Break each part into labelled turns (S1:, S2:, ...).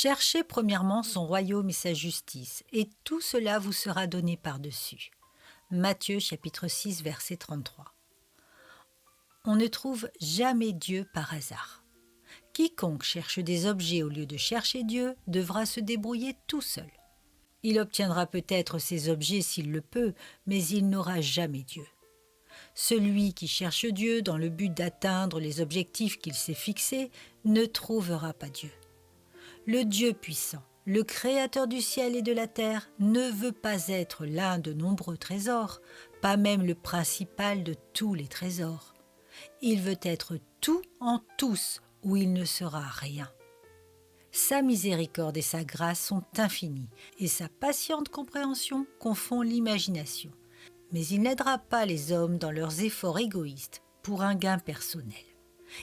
S1: Cherchez premièrement son royaume et sa justice, et tout cela vous sera donné par-dessus. Matthieu chapitre 6, verset 33. On ne trouve jamais Dieu par hasard. Quiconque cherche des objets au lieu de chercher Dieu devra se débrouiller tout seul. Il obtiendra peut-être ces objets s'il le peut, mais il n'aura jamais Dieu. Celui qui cherche Dieu dans le but d'atteindre les objectifs qu'il s'est fixés ne trouvera pas Dieu. Le Dieu puissant, le créateur du ciel et de la terre, ne veut pas être l'un de nombreux trésors, pas même le principal de tous les trésors. Il veut être tout en tous, où il ne sera rien. Sa miséricorde et sa grâce sont infinies, et sa patiente compréhension confond l'imagination. Mais il n'aidera pas les hommes dans leurs efforts égoïstes pour un gain personnel.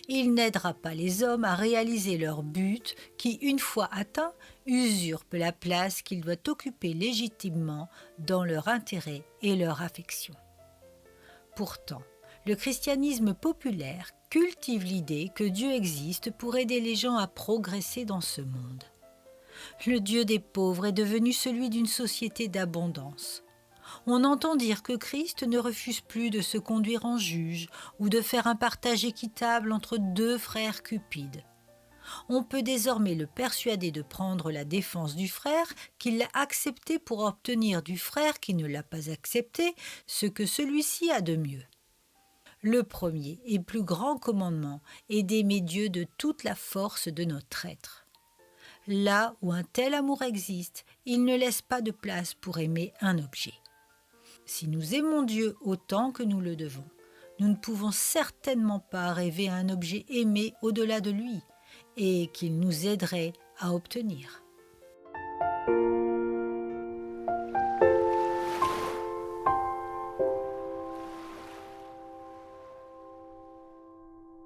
S1: Il n'aidera pas les hommes à réaliser leur but qui, une fois atteint, usurpe la place qu'il doit occuper légitimement dans leur intérêt et leur affection. Pourtant, le christianisme populaire cultive l'idée que Dieu existe pour aider les gens à progresser dans ce monde. Le Dieu des pauvres est devenu celui d'une société d'abondance. On entend dire que Christ ne refuse plus de se conduire en juge ou de faire un partage équitable entre deux frères cupides. On peut désormais le persuader de prendre la défense du frère qu'il l'a accepté pour obtenir du frère qui ne l'a pas accepté ce que celui-ci a de mieux. Le premier et plus grand commandement est d'aimer Dieu de toute la force de notre être. Là où un tel amour existe, il ne laisse pas de place pour aimer un objet. Si nous aimons Dieu autant que nous le devons, nous ne pouvons certainement pas rêver à un objet aimé au-delà de lui et qu'il nous aiderait à obtenir.